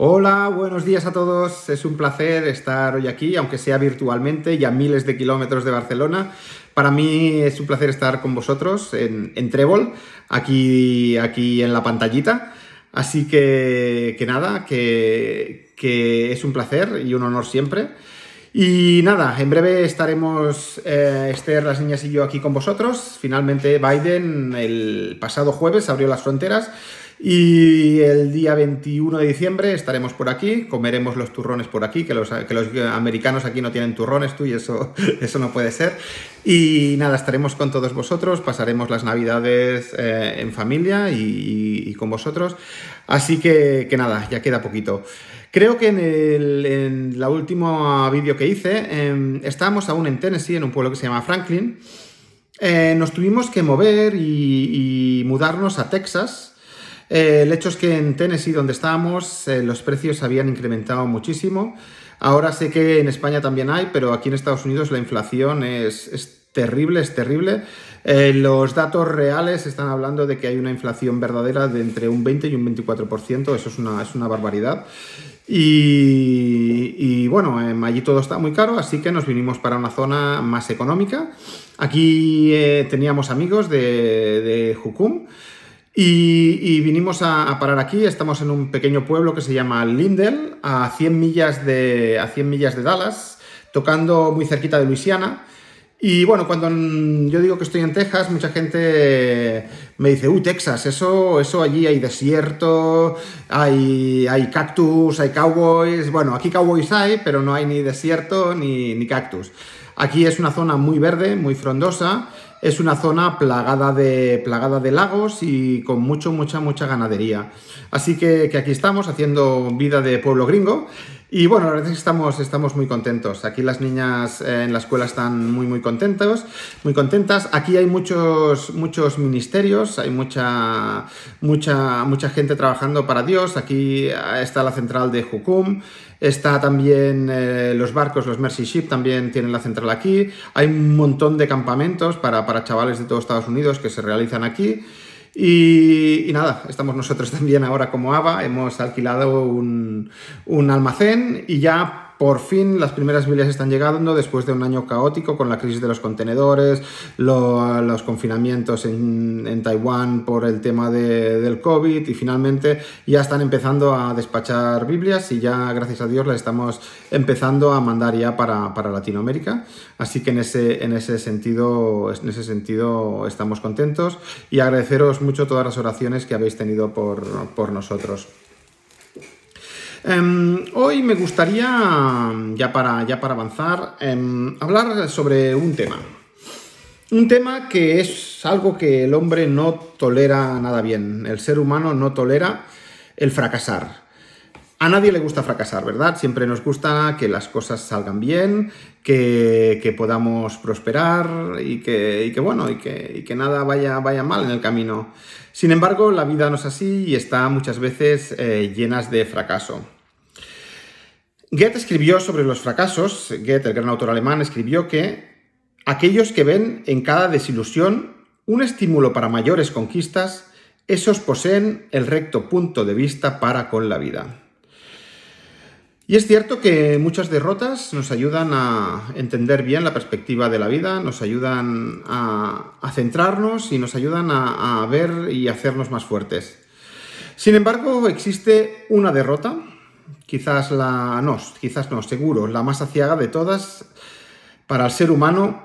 Hola, buenos días a todos. Es un placer estar hoy aquí, aunque sea virtualmente y a miles de kilómetros de Barcelona. Para mí es un placer estar con vosotros en Trébol, aquí en la pantallita. Así que nada, que es un placer y un honor siempre. Y nada, en breve estaremos Esther, las niñas y yo aquí con vosotros. Finalmente Biden el pasado jueves abrió las fronteras y el día 21 de diciembre estaremos por aquí, comeremos los turrones por aquí, que los americanos aquí no tienen turrones, tú, y eso, eso no puede ser. Y nada, estaremos con todos vosotros, pasaremos las navidades en familia y con vosotros. Así que nada, ya queda poquito. Creo que en la última vídeo que hice estábamos aún en Tennessee, en un pueblo que se llama Franklin. Nos tuvimos que mover y mudarnos a Texas. El hecho es que en Tennessee, donde estábamos, los precios habían incrementado muchísimo. Ahora sé que en España también hay, pero aquí en Estados Unidos la inflación es terrible, es terrible. Los datos reales están hablando de que hay una inflación verdadera de entre un 20 y un 24%. Eso es una barbaridad. Y bueno, allí todo está muy caro, así que nos vinimos para una zona más económica. Aquí teníamos amigos de Jucum y vinimos a parar aquí. Estamos en un pequeño pueblo que se llama Lindell, a 100 millas de Dallas, tocando muy cerquita de Luisiana. Y bueno, cuando yo digo que estoy en Texas, mucha gente me dice, uy, Texas, eso allí hay desierto, hay cactus, hay cowboys. Bueno, aquí cowboys hay, pero no hay ni desierto ni cactus. Aquí es una zona muy verde, muy frondosa. Es una zona plagada de lagos y con mucha ganadería. Así que aquí estamos haciendo vida de pueblo gringo. Y bueno, la verdad es que estamos muy contentos. Aquí las niñas en la escuela están muy contentas. Aquí hay muchos ministerios, hay mucha gente trabajando para Dios. Aquí está la central de Jucum. Está también los barcos, los Mercy Ship, también tienen la central aquí. Hay un montón de campamentos para chavales de todo Estados Unidos que se realizan aquí. Y nada, estamos nosotros también ahora como AVA, hemos alquilado un almacén y ya por fin las primeras Biblias están llegando después de un año caótico con la crisis de los contenedores, los confinamientos en Taiwán por el tema del COVID, y finalmente ya están empezando a despachar Biblias y ya, gracias a Dios, las estamos empezando a mandar ya para Latinoamérica. Así que en ese sentido estamos contentos y agradeceros mucho todas las oraciones que habéis tenido por nosotros. Hoy me gustaría, ya para avanzar, hablar sobre un tema que es algo que el hombre no tolera nada bien. El ser humano no tolera el fracasar. A nadie le gusta fracasar, ¿verdad? Siempre nos gusta que las cosas salgan bien, que podamos prosperar y que nada vaya mal en el camino. Sin embargo, la vida no es así y está muchas veces llenas de fracaso. Goethe escribió sobre los fracasos. Goethe, el gran autor alemán, escribió que aquellos que ven en cada desilusión un estímulo para mayores conquistas, esos poseen el recto punto de vista para con la vida. Y es cierto que muchas derrotas nos ayudan a entender bien la perspectiva de la vida, nos ayudan a centrarnos y nos ayudan a ver y hacernos más fuertes. Sin embargo, existe una derrota, quizás no, seguro, la más aciaga de todas para el ser humano,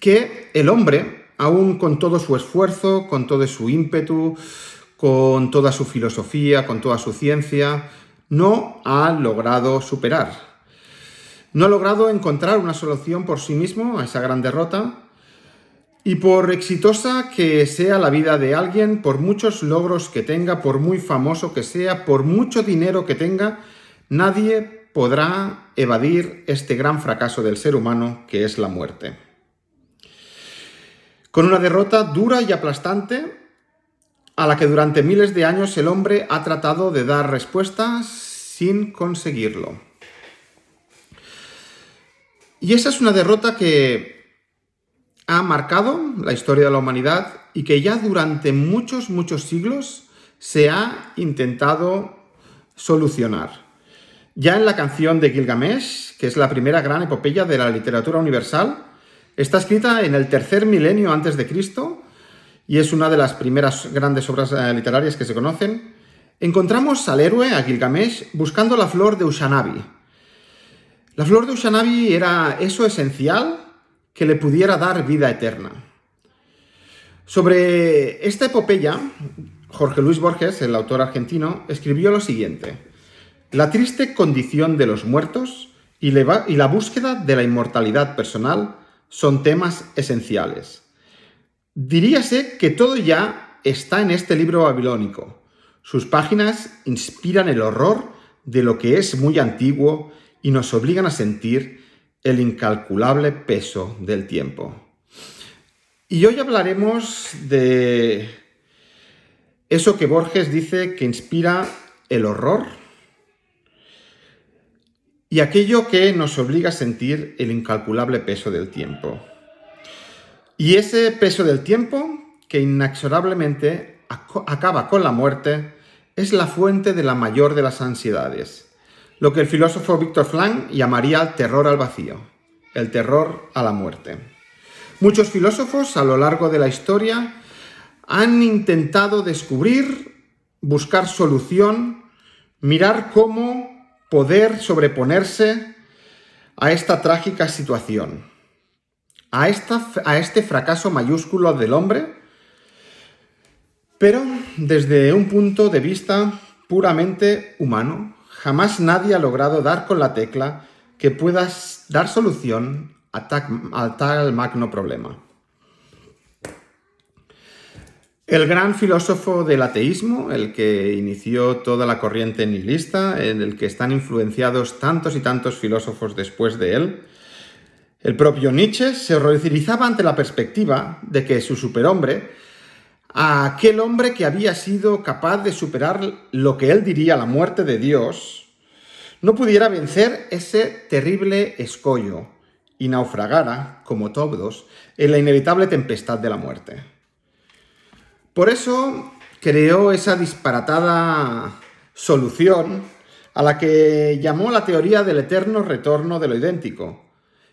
que el hombre, aún con todo su esfuerzo, con todo su ímpetu, con toda su filosofía, con toda su ciencia, no ha logrado superar. No ha logrado encontrar una solución por sí mismo a esa gran derrota. Y por exitosa que sea la vida de alguien, por muchos logros que tenga, por muy famoso que sea, por mucho dinero que tenga, nadie podrá evadir este gran fracaso del ser humano, que es la muerte. Con una derrota dura y aplastante, a la que durante miles de años el hombre ha tratado de dar respuestas sin conseguirlo. Y esa es una derrota que ha marcado la historia de la humanidad y que ya durante muchos siglos se ha intentado solucionar. Ya en la canción de Gilgamesh, que es la primera gran epopeya de la literatura universal, está escrita en el 3er milenio antes de Cristo y es una de las primeras grandes obras literarias que se conocen. Encontramos al héroe, a Gilgamesh, buscando la flor de Ushanabi. La flor de Ushanabi era eso esencial que le pudiera dar vida eterna. Sobre esta epopeya, Jorge Luis Borges, el autor argentino, escribió lo siguiente: la triste condición de los muertos y la búsqueda de la inmortalidad personal son temas esenciales. Diríase que todo ya está en este libro babilónico. Sus páginas inspiran el horror de lo que es muy antiguo y nos obligan a sentir el incalculable peso del tiempo. Y hoy hablaremos de eso que Borges dice que inspira el horror y aquello que nos obliga a sentir el incalculable peso del tiempo. Y ese peso del tiempo, que inexorablemente acaba con la muerte, es la fuente de la mayor de las ansiedades, lo que el filósofo Viktor Frankl llamaría el terror al vacío, el terror a la muerte. Muchos filósofos a lo largo de la historia han intentado descubrir, buscar solución, mirar cómo poder sobreponerse a esta trágica situación, a este fracaso mayúsculo del hombre, pero desde un punto de vista puramente humano. Jamás nadie ha logrado dar con la tecla que pueda dar solución a tal magno problema. El gran filósofo del ateísmo, el que inició toda la corriente nihilista, en el que están influenciados tantos y tantos filósofos después de él, el propio Nietzsche, se horrorizaba ante la perspectiva de que su superhombre, aquel hombre que había sido capaz de superar lo que él diría la muerte de Dios, no pudiera vencer ese terrible escollo y naufragara, como todos, en la inevitable tempestad de la muerte. Por eso creó esa disparatada solución a la que llamó la teoría del eterno retorno de lo idéntico,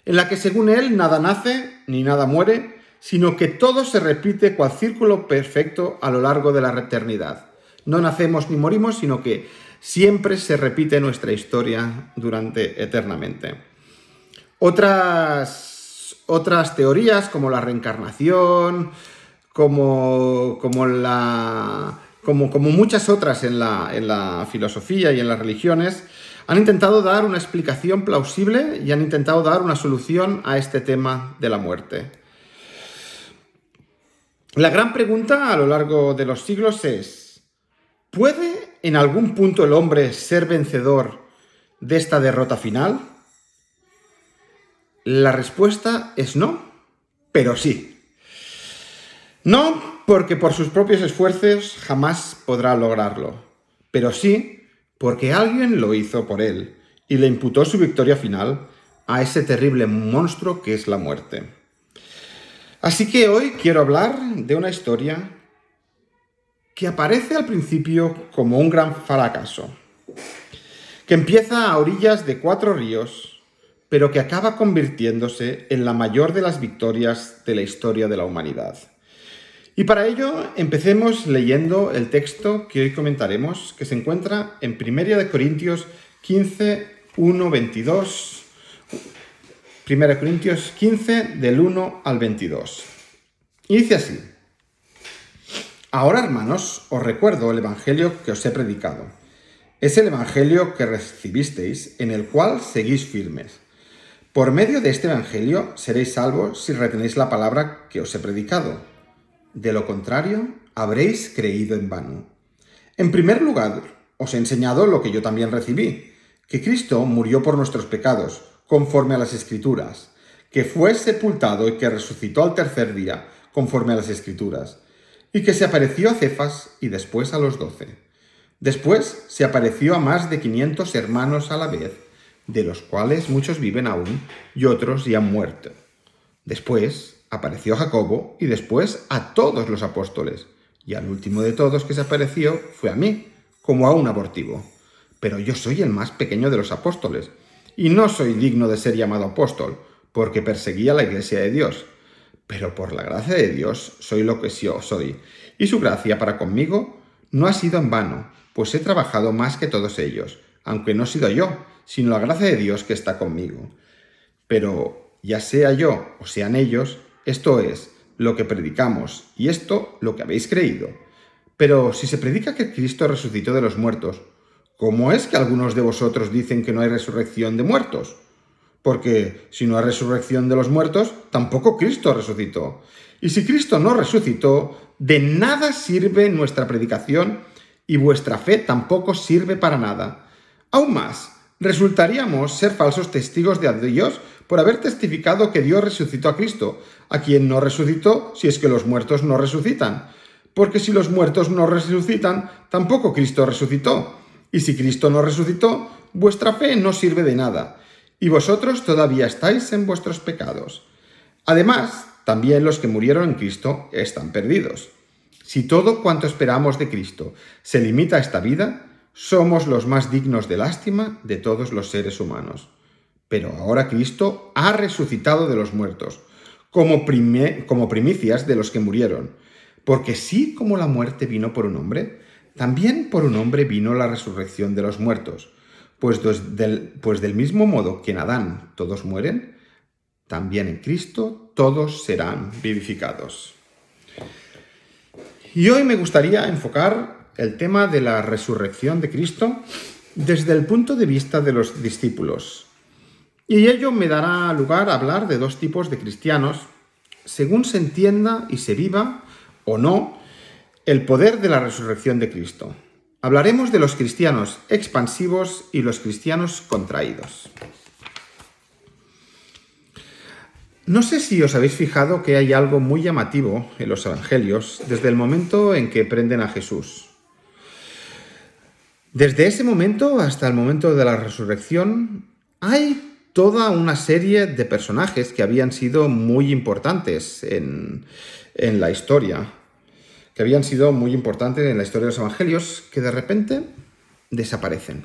en la que según él nada nace ni nada muere, sino que todo se repite cual círculo perfecto a lo largo de la eternidad. No nacemos ni morimos, sino que siempre se repite nuestra historia durante eternamente. Otras teorías como la reencarnación, como muchas otras en la filosofía y en las religiones, han intentado dar una explicación plausible y han intentado dar una solución a este tema de la muerte. La gran pregunta a lo largo de los siglos es: ¿puede en algún punto el hombre ser vencedor de esta derrota final? La respuesta es no, pero sí. No porque por sus propios esfuerzos jamás podrá lograrlo, pero sí porque alguien lo hizo por él y le imputó su victoria final a ese terrible monstruo que es la muerte. Así que hoy quiero hablar de una historia que aparece al principio como un gran fracaso, que empieza a orillas de 4 ríos, pero que acaba convirtiéndose en la mayor de las victorias de la historia de la humanidad. Y para ello empecemos leyendo el texto que hoy comentaremos, que se encuentra en 1 Corintios 15, 1, 22. 1 Corintios 15, del 1 al 22. Y dice así: Ahora, hermanos, os recuerdo el evangelio que os he predicado. Es el evangelio que recibisteis, en el cual seguís firmes. Por medio de este evangelio seréis salvos si retenéis la palabra que os he predicado. De lo contrario, habréis creído en vano. En primer lugar, os he enseñado lo que yo también recibí, que Cristo murió por nuestros pecados, conforme a las Escrituras, que fue sepultado y que resucitó al 3er día, conforme a las Escrituras, y que se apareció a Cefas y después a los 12. Después se apareció a más de 500 hermanos a la vez, de los cuales muchos viven aún y otros ya han muerto. Después apareció a Jacobo y después a todos los apóstoles. y al último de todos que se apareció fue a mí, como a un abortivo. Pero yo soy el más pequeño de los apóstoles, y no soy digno de ser llamado apóstol, porque perseguía la iglesia de Dios. Pero por la gracia de Dios soy lo que yo soy, y su gracia para conmigo no ha sido en vano, pues he trabajado más que todos ellos, aunque no he sido yo, sino la gracia de Dios que está conmigo. Pero ya sea yo o sean ellos, esto es lo que predicamos, y esto lo que habéis creído. Pero si se predica que Cristo resucitó de los muertos, ¿cómo es que algunos de vosotros dicen que no hay resurrección de muertos? Porque si no hay resurrección de los muertos, tampoco Cristo resucitó. Y si Cristo no resucitó, de nada sirve nuestra predicación y vuestra fe tampoco sirve para nada. Aún más, resultaríamos ser falsos testigos de Dios por haber testificado que Dios resucitó a Cristo, a quien no resucitó si es que los muertos no resucitan. Porque si los muertos no resucitan, tampoco Cristo resucitó. Y si Cristo no resucitó, vuestra fe no sirve de nada. Y vosotros todavía estáis en vuestros pecados. Además, también los que murieron en Cristo están perdidos. Si todo cuanto esperamos de Cristo se limita a esta vida, somos los más dignos de lástima de todos los seres humanos. Pero ahora Cristo ha resucitado de los muertos, como primicias de los que murieron. Porque sí como la muerte vino por un hombre, también por un hombre vino la resurrección de los muertos. Pues del mismo modo que en Adán todos mueren, también en Cristo todos serán vivificados. Y hoy me gustaría enfocar el tema de la resurrección de Cristo desde el punto de vista de los discípulos. Y ello me dará lugar a hablar de dos tipos de cristianos, según se entienda y se viva o no el poder de la resurrección de Cristo. Hablaremos de los cristianos expansivos y los cristianos contraídos. No sé si os habéis fijado que hay algo muy llamativo en los evangelios desde el momento en que prenden a Jesús. Desde ese momento hasta el momento de la resurrección hay toda una serie de personajes que habían sido muy importantes en la historia. Que habían sido muy importantes en la historia de los evangelios, que de repente desaparecen.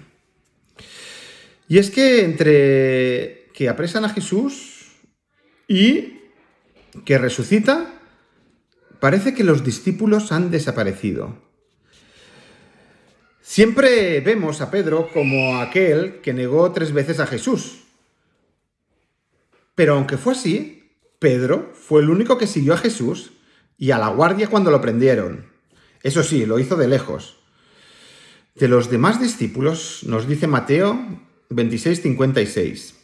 Y es que entre que apresan a Jesús y que resucita, parece que los discípulos han desaparecido. Siempre vemos a Pedro como aquel que negó 3 veces a Jesús. Pero aunque fue así, Pedro fue el único que siguió a Jesús y a la guardia cuando lo prendieron. Eso sí, lo hizo de lejos. De los demás discípulos nos dice Mateo 26:56.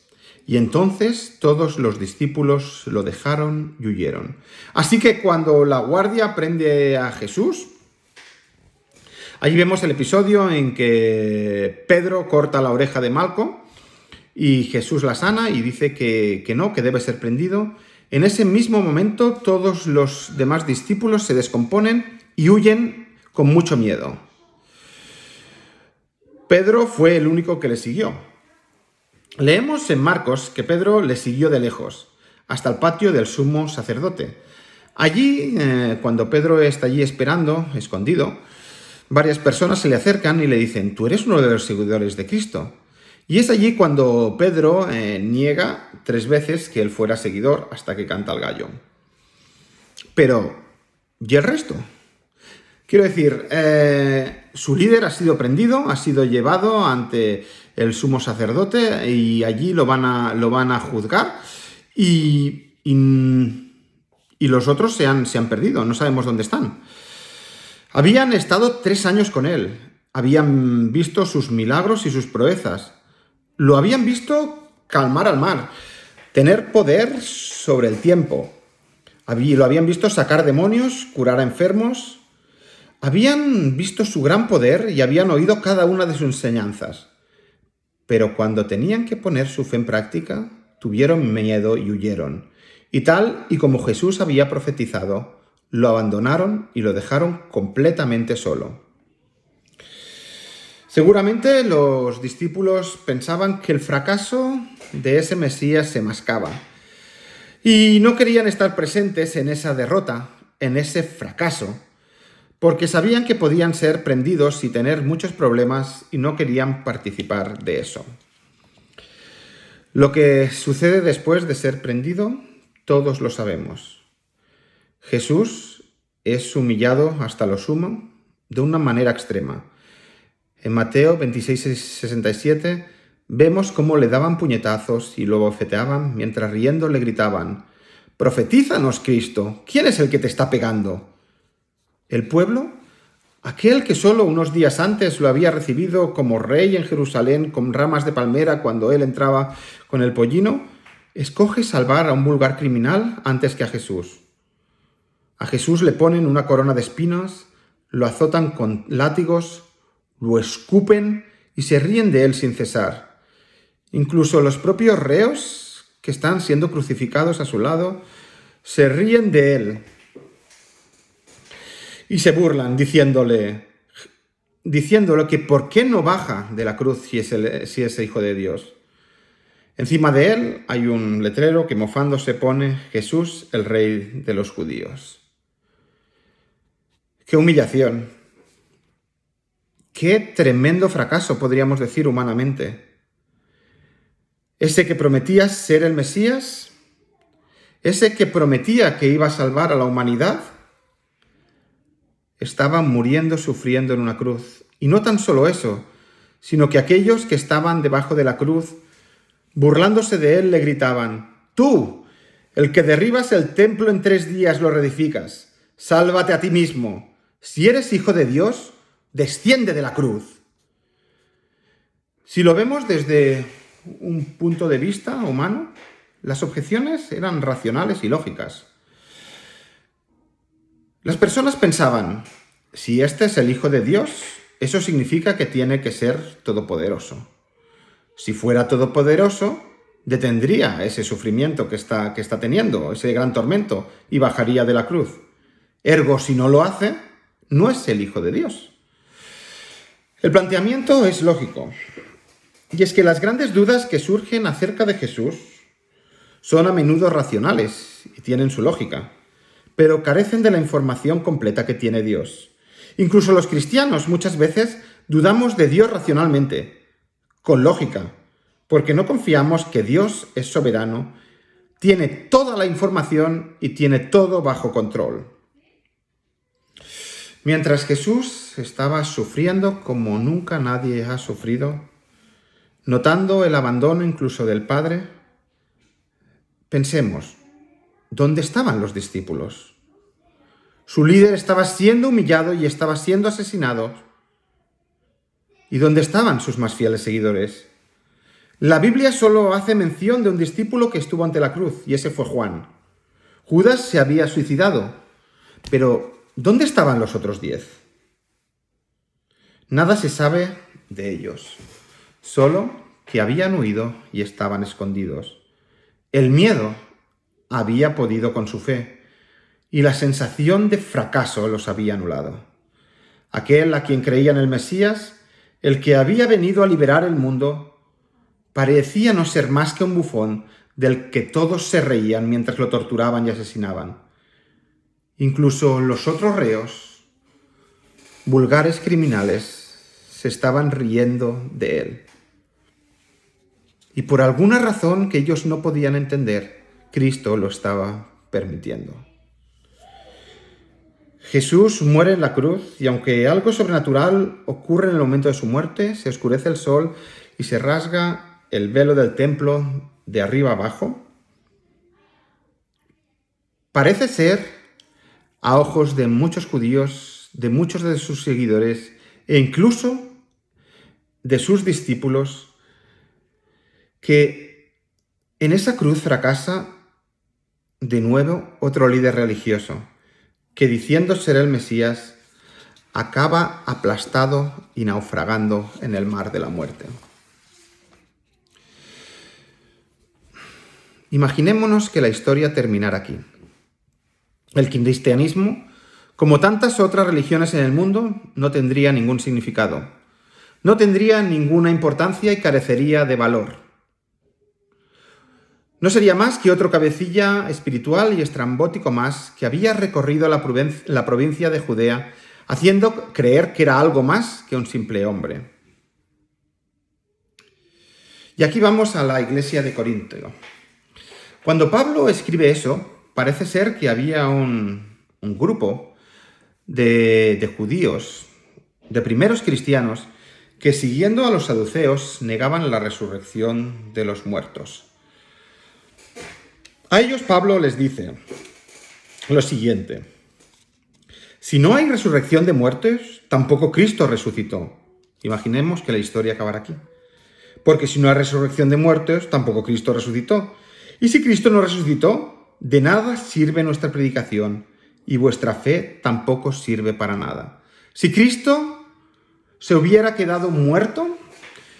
Y entonces todos los discípulos lo dejaron y huyeron. Así que cuando la guardia prende a Jesús, allí vemos el episodio en que Pedro corta la oreja de Malco y Jesús la sana y dice que no, que debe ser prendido. En ese mismo momento todos los demás discípulos se descomponen y huyen con mucho miedo. Pedro fue el único que le siguió. Leemos en Marcos que Pedro le siguió de lejos, hasta el patio del sumo sacerdote. Allí, cuando Pedro está allí esperando, escondido, varias personas se le acercan y le dicen: «Tú eres uno de los seguidores de Cristo». Y es allí cuando Pedro niega 3 veces que él fuera seguidor hasta que canta el gallo. Pero, ¿y el resto? Quiero decir, su líder ha sido prendido, ha sido llevado ante el sumo sacerdote y allí lo van a juzgar y los otros se han perdido, no sabemos dónde están. Habían estado 3 años con él, habían visto sus milagros y sus proezas. Lo habían visto calmar al mar, tener poder sobre el tiempo. Lo habían visto sacar demonios, curar a enfermos. Habían visto su gran poder y habían oído cada una de sus enseñanzas. Pero cuando tenían que poner su fe en práctica, tuvieron miedo y huyeron. Y tal y como Jesús había profetizado, lo abandonaron y lo dejaron completamente solo. Seguramente los discípulos pensaban que el fracaso de ese Mesías se mascaba y no querían estar presentes en esa derrota, en ese fracaso, porque sabían que podían ser prendidos y tener muchos problemas y no querían participar de eso. Lo que sucede después de ser prendido, todos lo sabemos. Jesús es humillado hasta lo sumo de una manera extrema. En Mateo 26:67 vemos cómo le daban puñetazos y lo bofeteaban mientras riendo le gritaban: «Profetízanos, Cristo, ¿quién es el que te está pegando?» El pueblo, aquel que solo unos días antes lo había recibido como rey en Jerusalén con ramas de palmera cuando él entraba con el pollino, escoge salvar a un vulgar criminal antes que a Jesús. A Jesús le ponen una corona de espinas, lo azotan con látigos, lo escupen y se ríen de él sin cesar. Incluso los propios reos que están siendo crucificados a su lado se ríen de él y se burlan diciéndole que por qué no baja de la cruz si es hijo de Dios. Encima de él hay un letrero que mofándose pone: Jesús, el rey de los judíos. ¡Qué humillación! ¡Qué tremendo fracaso, podríamos decir humanamente! Ese que prometía ser el Mesías, ese que prometía que iba a salvar a la humanidad, estaba muriendo, sufriendo en una cruz. Y no tan solo eso, sino que aquellos que estaban debajo de la cruz, burlándose de él, le gritaban: «Tú, el que derribas el templo en 3 días lo reedificas, sálvate a ti mismo. Si eres hijo de Dios, desciende de la cruz». Si lo vemos desde un punto de vista humano, las objeciones eran racionales y lógicas. Las personas pensaban: si este es el Hijo de Dios, eso significa que tiene que ser todopoderoso. Si fuera todopoderoso, detendría ese sufrimiento que está teniendo, ese gran tormento, y bajaría de la cruz. Ergo, si no lo hace, no es el Hijo de Dios. El planteamiento es lógico. Y es que las grandes dudas que surgen acerca de Jesús son a menudo racionales y tienen su lógica, pero carecen de la información completa que tiene Dios. Incluso los cristianos muchas veces dudamos de Dios racionalmente, con lógica, porque no confiamos que Dios es soberano, tiene toda la información y tiene todo bajo control. Mientras Jesús estaba sufriendo como nunca nadie ha sufrido, notando el abandono incluso del Padre, pensemos, ¿dónde estaban los discípulos? Su líder estaba siendo humillado y estaba siendo asesinado. ¿Y dónde estaban sus más fieles seguidores? La Biblia solo hace mención de un discípulo que estuvo ante la cruz, y ese fue Juan. Judas se había suicidado, pero ¿dónde estaban los otros 10? Nada se sabe de ellos, solo que habían huido y estaban escondidos. El miedo había podido con su fe, y la sensación de fracaso los había anulado. Aquel a quien creían el Mesías, el que había venido a liberar el mundo, parecía no ser más que un bufón del que todos se reían mientras lo torturaban y asesinaban. Incluso los otros reos, vulgares criminales, se estaban riendo de él. Y por alguna razón que ellos no podían entender, Cristo lo estaba permitiendo. Jesús muere en la cruz y aunque algo sobrenatural ocurre en el momento de su muerte, se oscurece el sol y se rasga el velo del templo de arriba abajo, parece ser, a ojos de muchos judíos, de muchos de sus seguidores e incluso de sus discípulos, que en esa cruz fracasa de nuevo otro líder religioso, que diciendo ser el Mesías, acaba aplastado y naufragando en el mar de la muerte. Imaginémonos que la historia terminara aquí. El cristianismo, como tantas otras religiones en el mundo, no tendría ningún significado, no tendría ninguna importancia y carecería de valor. No sería más que otro cabecilla espiritual y estrambótico más que había recorrido la provincia de Judea haciendo creer que era algo más que un simple hombre. Y aquí vamos a la iglesia de Corinto. Cuando Pablo escribe eso, parece ser que había un grupo de judíos, de primeros cristianos, que siguiendo a los saduceos negaban la resurrección de los muertos. A ellos Pablo les dice lo siguiente: si no hay resurrección de muertos, tampoco Cristo resucitó. Imaginemos que la historia acabará aquí. Porque si no hay resurrección de muertos, tampoco Cristo resucitó. Y si Cristo no resucitó, de nada sirve nuestra predicación y vuestra fe tampoco sirve para nada. Si Cristo se hubiera quedado muerto,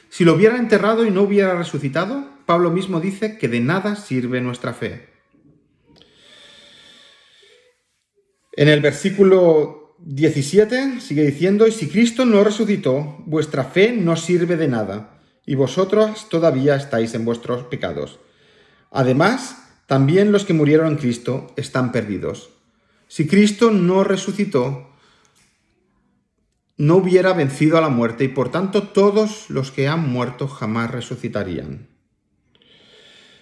si lo hubiera enterrado y no hubiera resucitado, Pablo mismo dice que de nada sirve nuestra fe. En el versículo 17 sigue diciendo: y si Cristo no resucitó, vuestra fe no sirve de nada, y vosotros todavía estáis en vuestros pecados. Además, también los que murieron en Cristo están perdidos. Si Cristo no resucitó, no hubiera vencido a la muerte, y por tanto todos los que han muerto jamás resucitarían.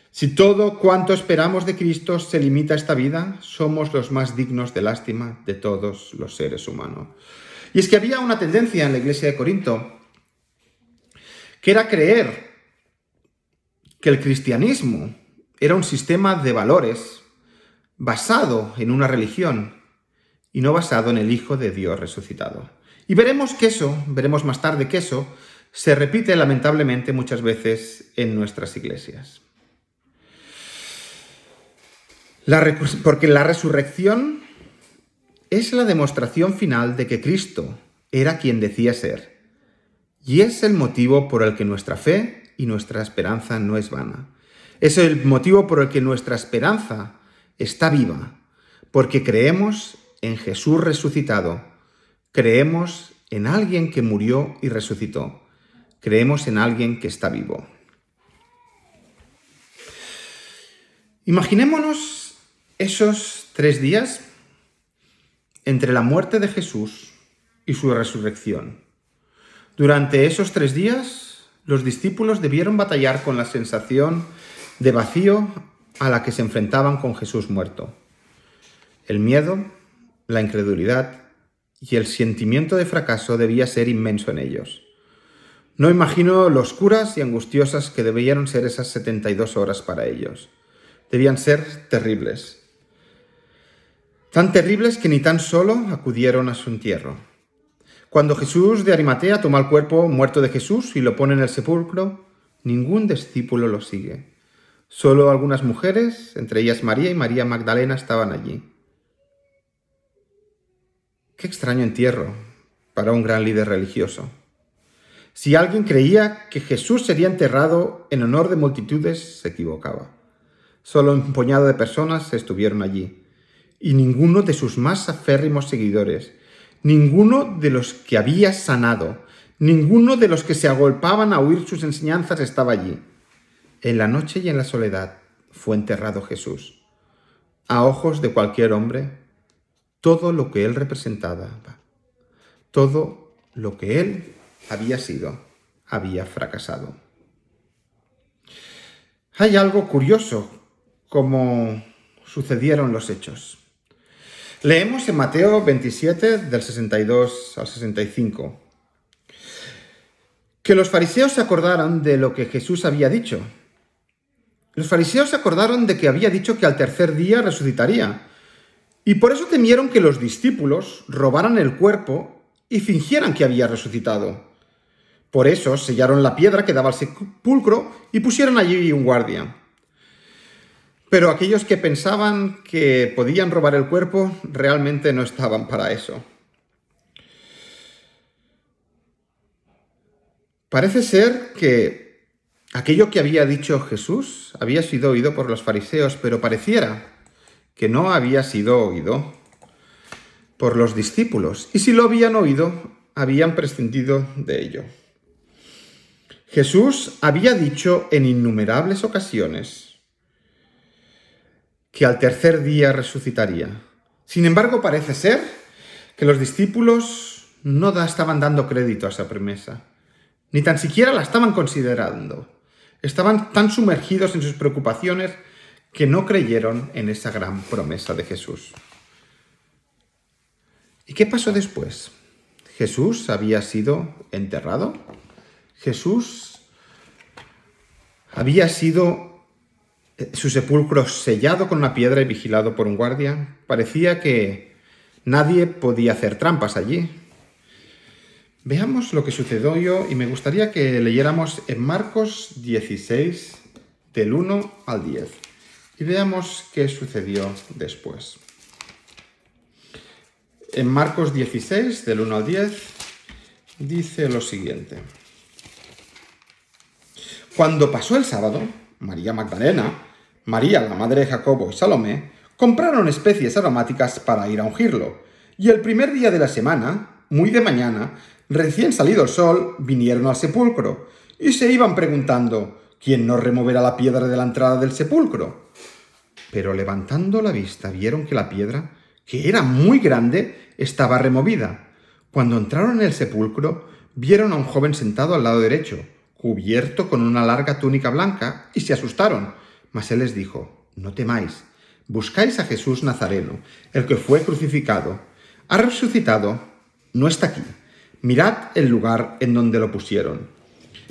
Si todo cuanto esperamos de Cristo se limita a esta vida, somos los más dignos de lástima de todos los seres humanos. Y es que había una tendencia en la iglesia de Corinto, que era creer que el cristianismo era un sistema de valores basado en una religión y no basado en el Hijo de Dios resucitado. Y veremos más tarde que eso se repite lamentablemente muchas veces en nuestras iglesias. Porque la resurrección es la demostración final de que Cristo era quien decía ser. Y es el motivo por el que nuestra fe y nuestra esperanza no es vana. Es el motivo por el que nuestra esperanza está viva, porque creemos en Jesús resucitado, creemos en alguien que murió y resucitó, creemos en alguien que está vivo. Imaginémonos esos 3 días entre la muerte de Jesús y su resurrección. Durante esos 3 días, los discípulos debieron batallar con la sensación de vacío a la que se enfrentaban con Jesús muerto. El miedo, la incredulidad y el sentimiento de fracaso debía ser inmenso en ellos. No imagino lo oscuras y angustiosas que debieron ser esas 72 horas para ellos. Debían ser terribles. Tan terribles que ni tan solo acudieron a su entierro. Cuando Jesús de Arimatea toma el cuerpo muerto de Jesús y lo pone en el sepulcro, ningún discípulo lo sigue. Solo algunas mujeres, entre ellas María y María Magdalena, estaban allí. Qué extraño entierro para un gran líder religioso. Si alguien creía que Jesús sería enterrado en honor de multitudes, se equivocaba. Solo un puñado de personas estuvieron allí, y ninguno de sus más aférrimos seguidores, ninguno de los que había sanado, ninguno de los que se agolpaban a oír sus enseñanzas estaba allí. En la noche y en la soledad fue enterrado Jesús. A ojos de cualquier hombre, todo lo que él representaba, todo lo que él había sido, había fracasado. Hay algo curioso como sucedieron los hechos. Leemos en Mateo 27, del 62 al 65, que los fariseos se acordaron de lo que Jesús había dicho. Los fariseos se acordaron de que había dicho que al tercer día resucitaría, y por eso temieron que los discípulos robaran el cuerpo y fingieran que había resucitado. Por eso sellaron la piedra que daba al sepulcro y pusieron allí un guardia. Pero aquellos que pensaban que podían robar el cuerpo realmente no estaban para eso. Parece ser que aquello que había dicho Jesús había sido oído por los fariseos, pero pareciera que no había sido oído por los discípulos. Y si lo habían oído, habían prescindido de ello. Jesús había dicho en innumerables ocasiones que al tercer día resucitaría. Sin embargo, parece ser que los discípulos no estaban dando crédito a esa promesa, ni tan siquiera la estaban considerando. Estaban tan sumergidos en sus preocupaciones que no creyeron en esa gran promesa de Jesús. ¿Y qué pasó después? ¿Jesús había sido enterrado? ¿Jesús había sido su sepulcro sellado con una piedra y vigilado por un guardia? Parecía que nadie podía hacer trampas allí. Veamos lo que sucedió y me gustaría que leyéramos en Marcos 16, del 1 al 10, y veamos qué sucedió después. En Marcos 16, del 1 al 10, dice lo siguiente. Cuando pasó el sábado, María Magdalena, María la madre de Jacobo y Salomé compraron especies aromáticas para ir a ungirlo, y el primer día de la semana, muy de mañana, recién salido el sol, vinieron al sepulcro y se iban preguntando: ¿quién nos removerá la piedra de la entrada del sepulcro? Pero levantando la vista vieron que la piedra, que era muy grande, estaba removida. Cuando entraron en el sepulcro, vieron a un joven sentado al lado derecho, cubierto con una larga túnica blanca, y se asustaron. Mas él les dijo: no temáis, buscáis a Jesús Nazareno, el que fue crucificado. Ha resucitado, no está aquí. Mirad el lugar en donde lo pusieron.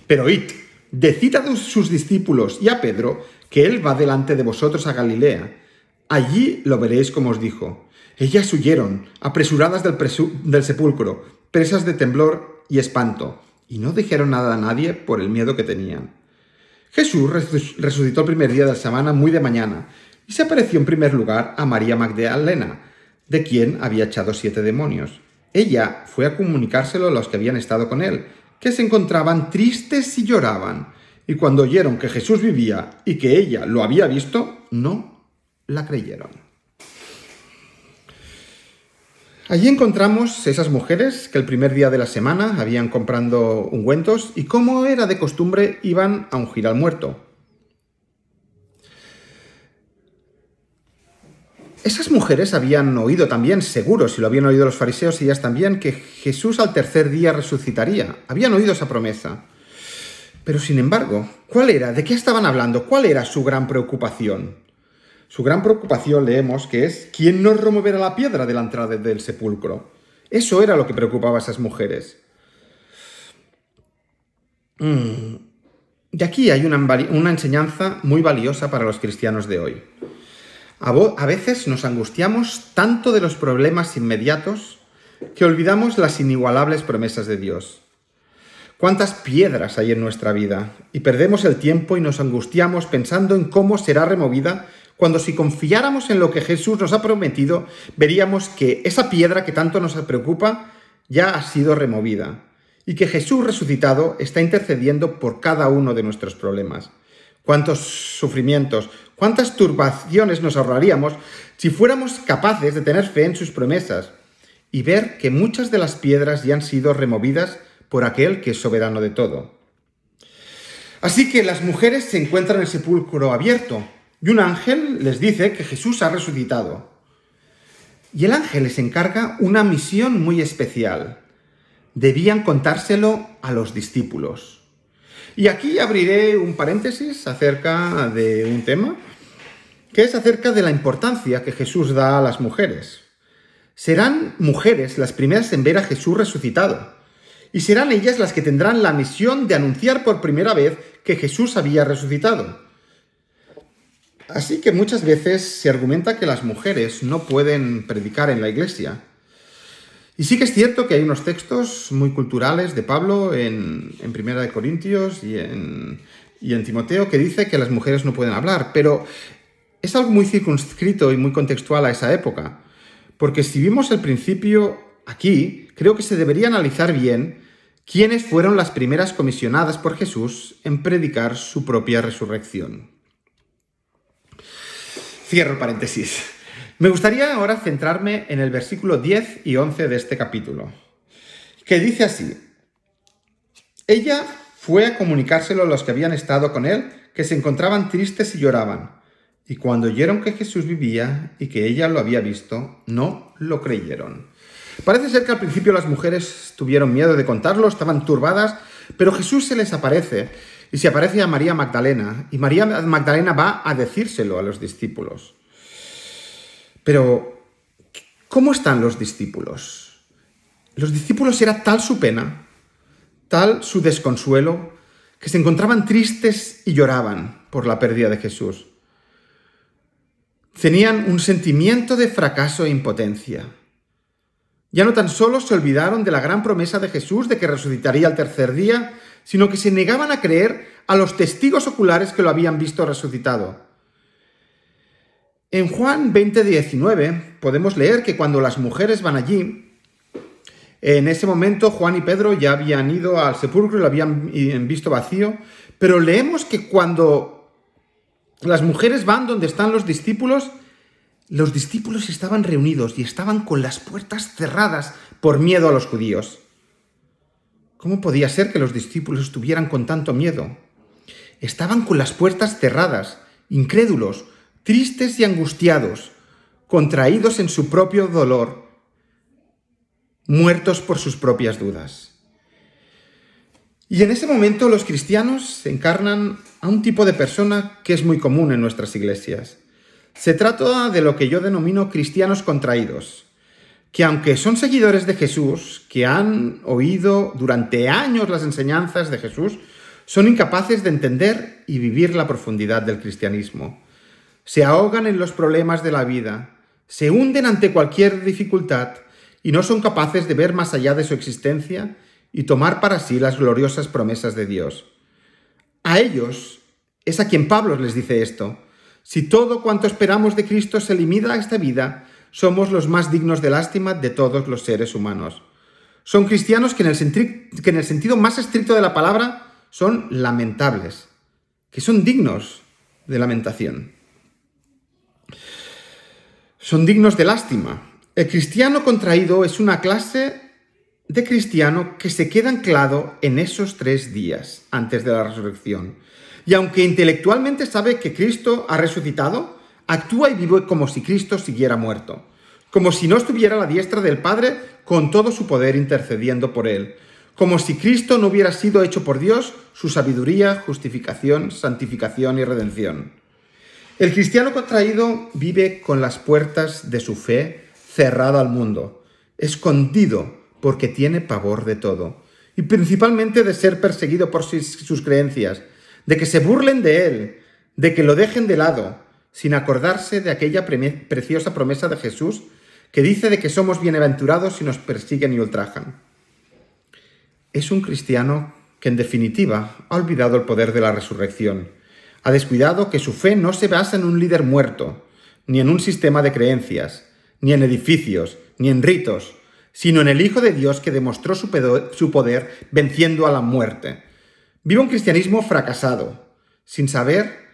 Pero id, decid a sus discípulos y a Pedro que él va delante de vosotros a Galilea. Allí lo veréis como os dijo. Ellas huyeron, apresuradas del sepulcro, presas de temblor y espanto, y no dijeron nada a nadie por el miedo que tenían. Jesús resucitó el primer día de la semana muy de mañana, y se apareció en primer lugar a María Magdalena, de quien había echado 7 demonios. Ella fue a comunicárselo a los que habían estado con él, que se encontraban tristes y lloraban, y cuando oyeron que Jesús vivía y que ella lo había visto, no la creyeron. Allí encontramos esas mujeres que el primer día de la semana habían comprando ungüentos y, como era de costumbre, iban a ungir al muerto. Esas mujeres habían oído también, seguro, si lo habían oído los fariseos y ellas también, que Jesús al tercer día resucitaría. Habían oído esa promesa. Pero, sin embargo, ¿cuál era? ¿De qué estaban hablando? ¿Cuál era su gran preocupación? Su gran preocupación leemos que es: ¿quién nos removerá la piedra de la entrada del sepulcro? Eso era lo que preocupaba a esas mujeres. Y aquí hay una enseñanza muy valiosa para los cristianos de hoy. A veces nos angustiamos tanto de los problemas inmediatos que olvidamos las inigualables promesas de Dios. ¿Cuántas piedras hay en nuestra vida? Y perdemos el tiempo y nos angustiamos pensando en cómo será removida, cuando si confiáramos en lo que Jesús nos ha prometido, veríamos que esa piedra que tanto nos preocupa ya ha sido removida y que Jesús resucitado está intercediendo por cada uno de nuestros problemas. ¿Cuántos sufrimientos, cuántas turbaciones nos ahorraríamos si fuéramos capaces de tener fe en sus promesas y ver que muchas de las piedras ya han sido removidas por aquel que es soberano de todo? Así que las mujeres se encuentran en el sepulcro abierto y un ángel les dice que Jesús ha resucitado. Y el ángel les encarga una misión muy especial. Debían contárselo a los discípulos. Y aquí abriré un paréntesis acerca de un tema, que es acerca de la importancia que Jesús da a las mujeres. Serán mujeres las primeras en ver a Jesús resucitado, y serán ellas las que tendrán la misión de anunciar por primera vez que Jesús había resucitado. Así que muchas veces se argumenta que las mujeres no pueden predicar en la iglesia. Y sí que es cierto que hay unos textos muy culturales de Pablo en 1 Corintios y en Timoteo que dice que las mujeres no pueden hablar, pero es algo muy circunscrito y muy contextual a esa época. Porque si vimos el principio aquí, creo que se debería analizar bien quiénes fueron las primeras comisionadas por Jesús en predicar su propia resurrección. Cierro paréntesis. Me gustaría ahora centrarme en el versículo 10 y 11 de este capítulo, que dice así: ella fue a comunicárselo a los que habían estado con él, que se encontraban tristes y lloraban. Y cuando oyeron que Jesús vivía y que ella lo había visto, no lo creyeron. Parece ser que al principio las mujeres tuvieron miedo de contarlo, estaban turbadas, pero Jesús se les aparece y se aparece a María Magdalena, y María Magdalena va a decírselo a los discípulos. Pero, ¿cómo están los discípulos? Los discípulos era tal su pena, tal su desconsuelo, que se encontraban tristes y lloraban por la pérdida de Jesús. Tenían un sentimiento de fracaso e impotencia. Ya no tan solo se olvidaron de la gran promesa de Jesús de que resucitaría al tercer día, sino que se negaban a creer a los testigos oculares que lo habían visto resucitado. En Juan 20:19 podemos leer que cuando las mujeres van allí, en ese momento Juan y Pedro ya habían ido al sepulcro y lo habían visto vacío, pero leemos que cuando las mujeres van donde están los discípulos estaban reunidos y estaban con las puertas cerradas por miedo a los judíos. ¿Cómo podía ser que los discípulos estuvieran con tanto miedo? Estaban con las puertas cerradas, incrédulos, tristes y angustiados, contraídos en su propio dolor, muertos por sus propias dudas. Y en ese momento los cristianos encarnan a un tipo de persona que es muy común en nuestras iglesias. Se trata de lo que yo denomino cristianos contraídos, que aunque son seguidores de Jesús, que han oído durante años las enseñanzas de Jesús, son incapaces de entender y vivir la profundidad del cristianismo. Se ahogan en los problemas de la vida, se hunden ante cualquier dificultad y no son capaces de ver más allá de su existencia y tomar para sí las gloriosas promesas de Dios. A ellos es a quien Pablo les dice esto: si todo cuanto esperamos de Cristo se limita a esta vida, somos los más dignos de lástima de todos los seres humanos. Son cristianos que en el sentido más estricto de la palabra son lamentables, que son dignos de lamentación. Son dignos de lástima. El cristiano contraído es una clase de cristiano que se queda anclado en esos 3 días antes de la resurrección. Y aunque intelectualmente sabe que Cristo ha resucitado, actúa y vive como si Cristo siguiera muerto, como si no estuviera a la diestra del Padre con todo su poder intercediendo por él, como si Cristo no hubiera sido hecho por Dios su sabiduría, justificación, santificación y redención. El cristiano contraído vive con las puertas de su fe cerrado al mundo, escondido porque tiene pavor de todo, y principalmente de ser perseguido por sus creencias, de que se burlen de él, de que lo dejen de lado, sin acordarse de aquella preciosa promesa de Jesús que dice de que somos bienaventurados si nos persiguen y ultrajan. Es un cristiano que en definitiva ha olvidado el poder de la resurrección, ha descuidado que su fe no se basa en un líder muerto, ni en un sistema de creencias, ni en edificios, ni en ritos, sino en el Hijo de Dios que demostró su poder venciendo a la muerte. Vive un cristianismo fracasado, sin saber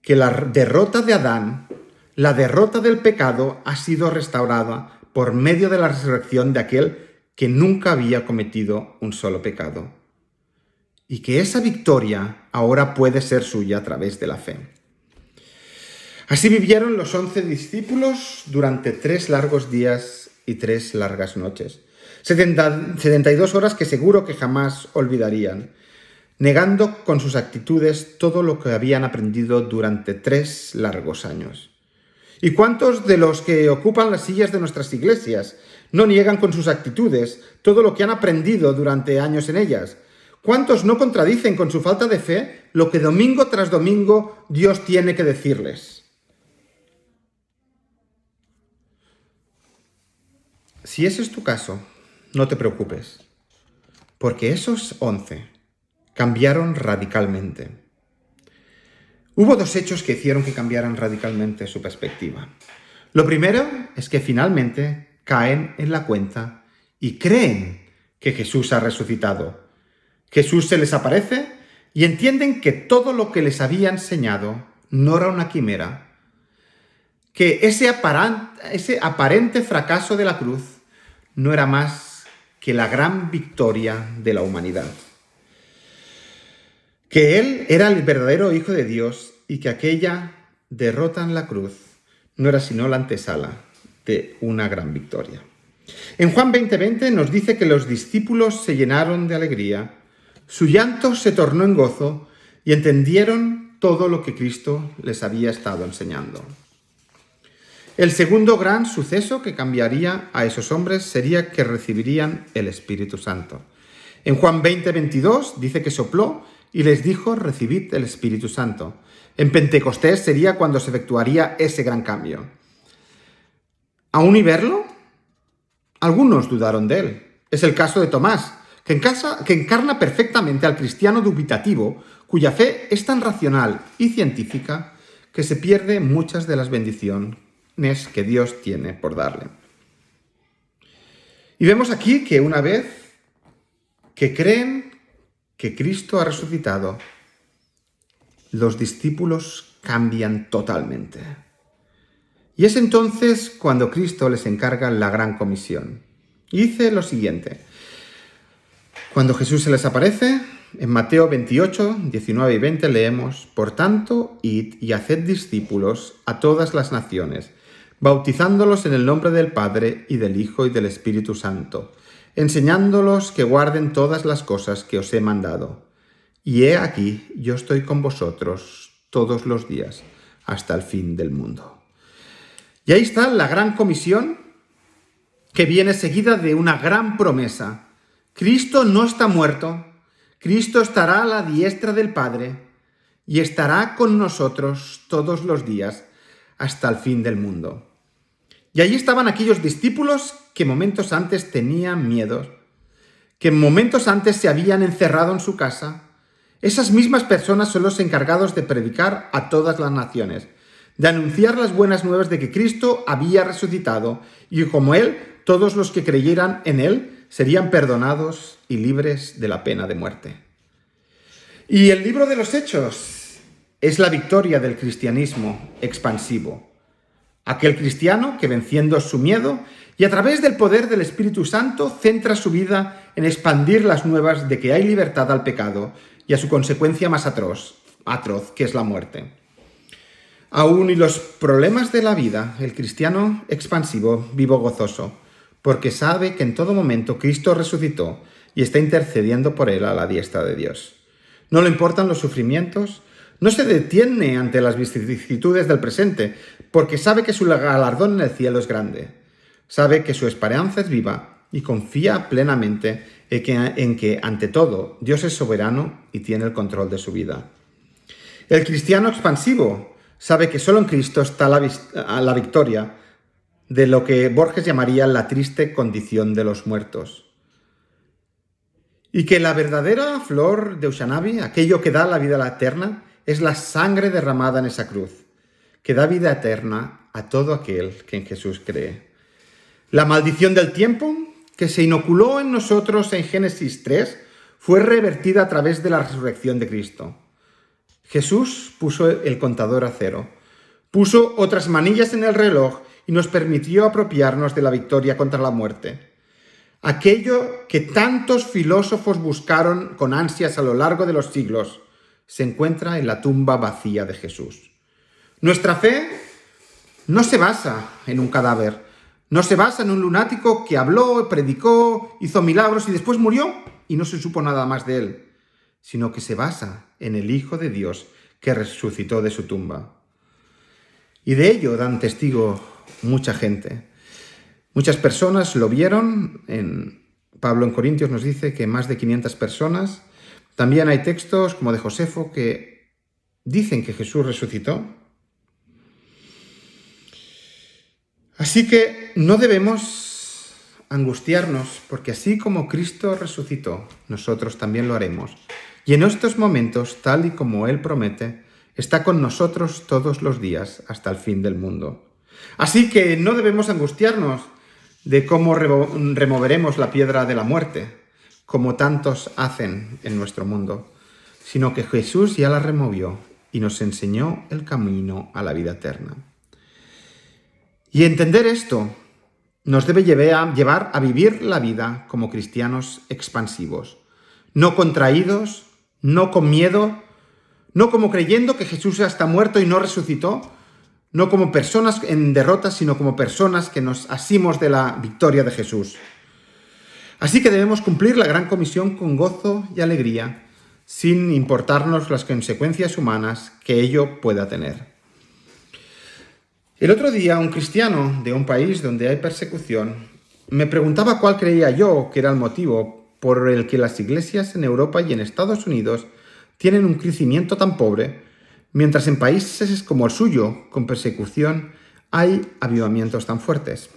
que la derrota de Adán, la derrota del pecado, ha sido restaurada por medio de la resurrección de aquel que nunca había cometido un solo pecado. Y que esa victoria ahora puede ser suya a través de la fe. Así vivieron los 11 discípulos durante 3 largos días y 3 largas noches. 72 horas que seguro que jamás olvidarían, negando con sus actitudes todo lo que habían aprendido durante 3 largos años. ¿Y cuántos de los que ocupan las sillas de nuestras iglesias no niegan con sus actitudes todo lo que han aprendido durante años en ellas? ¿Cuántos no contradicen con su falta de fe lo que domingo tras domingo Dios tiene que decirles? Si ese es tu caso, no te preocupes, porque esos 11 cambiaron radicalmente. Hubo 2 hechos que hicieron que cambiaran radicalmente su perspectiva. Lo primero es que finalmente caen en la cuenta y creen que Jesús ha resucitado. Jesús se les aparece y entienden que todo lo que les había enseñado no era una quimera, que ese aparente fracaso de la cruz no era más que la gran victoria de la humanidad. Que Él era el verdadero Hijo de Dios y que aquella derrota en la cruz no era sino la antesala de una gran victoria. En Juan 20:20 nos dice que los discípulos se llenaron de alegría, su llanto se tornó en gozo y entendieron todo lo que Cristo les había estado enseñando. El segundo gran suceso que cambiaría a esos hombres sería que recibirían el Espíritu Santo. En Juan 20:22 dice que sopló y les dijo: recibid el Espíritu Santo. En Pentecostés sería cuando se efectuaría ese gran cambio. ¿Aún y verlo? Algunos dudaron de él. Es el caso de Tomás, que encarna perfectamente al cristiano dubitativo, cuya fe es tan racional y científica que se pierde muchas de las bendiciones que Dios tiene por darle. Y vemos aquí que una vez que creen que Cristo ha resucitado, los discípulos cambian totalmente. Y es entonces cuando Cristo les encarga la gran comisión. Y dice lo siguiente: cuando Jesús se les aparece, en Mateo 28, 19 y 20 leemos: por tanto, id y haced discípulos a todas las naciones, bautizándolos en el nombre del Padre y del Hijo y del Espíritu Santo, enseñándolos que guarden todas las cosas que os he mandado. Y he aquí, yo estoy con vosotros todos los días, hasta el fin del mundo. Y ahí está la gran comisión, que viene seguida de una gran promesa. Cristo no está muerto, Cristo estará a la diestra del Padre y estará con nosotros todos los días, hasta el fin del mundo. Y allí estaban aquellos discípulos que momentos antes tenían miedo, que momentos antes se habían encerrado en su casa. Esas mismas personas son los encargados de predicar a todas las naciones, de anunciar las buenas nuevas de que Cristo había resucitado y como Él, todos los que creyeran en Él serían perdonados y libres de la pena de muerte. Y el libro de los Hechos es la victoria del cristianismo expansivo. Aquel cristiano que, venciendo su miedo y a través del poder del Espíritu Santo, centra su vida en expandir las nuevas de que hay libertad al pecado y a su consecuencia más atroz, que es la muerte. Aún y los problemas de la vida, el cristiano expansivo vive gozoso, porque sabe que en todo momento Cristo resucitó y está intercediendo por él a la diestra de Dios. No le importan los sufrimientos, no se detiene ante las vicisitudes del presente, porque sabe que su galardón en el cielo es grande. Sabe que su esperanza es viva y confía plenamente en que, ante todo, Dios es soberano y tiene el control de su vida. El cristiano expansivo sabe que solo en Cristo está la victoria de lo que Borges llamaría la triste condición de los muertos. Y que la verdadera flor de Ushanabi, aquello que da la vida eterna, es la sangre derramada en esa cruz, que da vida eterna a todo aquel que en Jesús cree. La maldición del tiempo, que se inoculó en nosotros en Génesis 3, fue revertida a través de la resurrección de Cristo. Jesús puso el contador a cero, puso otras manillas en el reloj y nos permitió apropiarnos de la victoria contra la muerte. Aquello que tantos filósofos buscaron con ansias a lo largo de los siglos se encuentra en la tumba vacía de Jesús. Nuestra fe no se basa en un cadáver, no se basa en un lunático que habló, predicó, hizo milagros y después murió y no se supo nada más de él, sino que se basa en el Hijo de Dios que resucitó de su tumba. Y de ello dan testigo mucha gente. Muchas personas lo vieron. Pablo en Corintios nos dice que más de 500 personas. También hay textos como de Josefo que dicen que Jesús resucitó. Así que no debemos angustiarnos, porque así como Cristo resucitó, nosotros también lo haremos. Y en estos momentos, tal y como Él promete, está con nosotros todos los días hasta el fin del mundo. Así que no debemos angustiarnos de cómo removeremos la piedra de la muerte, como tantos hacen en nuestro mundo, sino que Jesús ya la removió y nos enseñó el camino a la vida eterna. Y entender esto nos debe llevar a vivir la vida como cristianos expansivos, no contraídos, no con miedo, no como creyendo que Jesús ya está muerto y no resucitó, no como personas en derrota, sino como personas que nos asimos de la victoria de Jesús. Así que debemos cumplir la gran comisión con gozo y alegría, sin importarnos las consecuencias humanas que ello pueda tener. El otro día, un cristiano de un país donde hay persecución me preguntaba cuál creía yo que era el motivo por el que las iglesias en Europa y en Estados Unidos tienen un crecimiento tan pobre, mientras en países como el suyo, con persecución, hay avivamientos tan fuertes.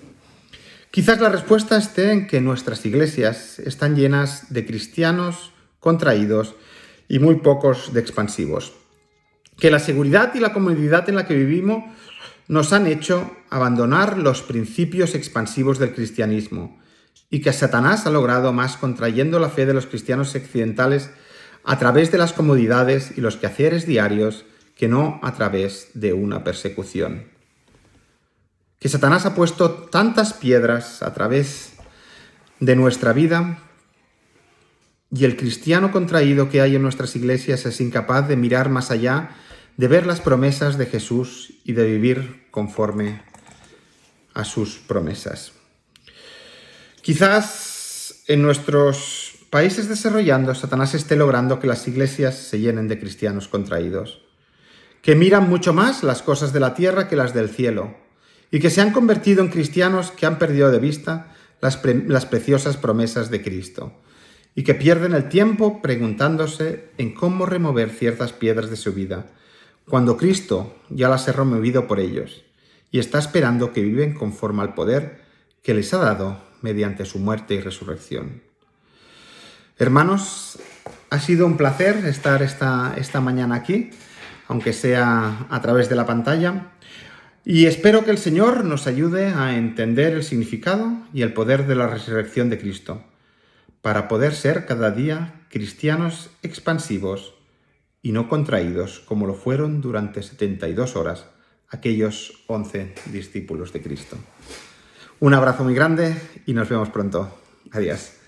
Quizás la respuesta esté en que nuestras iglesias están llenas de cristianos contraídos y muy pocos de expansivos. Que la seguridad y la comodidad en la que vivimos nos han hecho abandonar los principios expansivos del cristianismo y que Satanás ha logrado más contrayendo la fe de los cristianos occidentales a través de las comodidades y los quehaceres diarios que no a través de una persecución. Que Satanás ha puesto tantas piedras a través de nuestra vida y el cristiano contraído que hay en nuestras iglesias es incapaz de mirar más allá, de ver las promesas de Jesús y de vivir conforme a sus promesas. Quizás en nuestros países desarrollando, Satanás esté logrando que las iglesias se llenen de cristianos contraídos, que miran mucho más las cosas de la tierra que las del cielo, y que se han convertido en cristianos que han perdido de vista las preciosas promesas de Cristo, y que pierden el tiempo preguntándose en cómo remover ciertas piedras de su vida, cuando Cristo ya las ha removido por ellos, y está esperando que viven conforme al poder que les ha dado mediante su muerte y resurrección. Hermanos, ha sido un placer estar esta mañana aquí, aunque sea a través de la pantalla, y espero que el Señor nos ayude a entender el significado y el poder de la resurrección de Cristo, para poder ser cada día cristianos expansivos y no contraídos como lo fueron durante 72 horas aquellos 11 discípulos de Cristo. Un abrazo muy grande y nos vemos pronto. Adiós.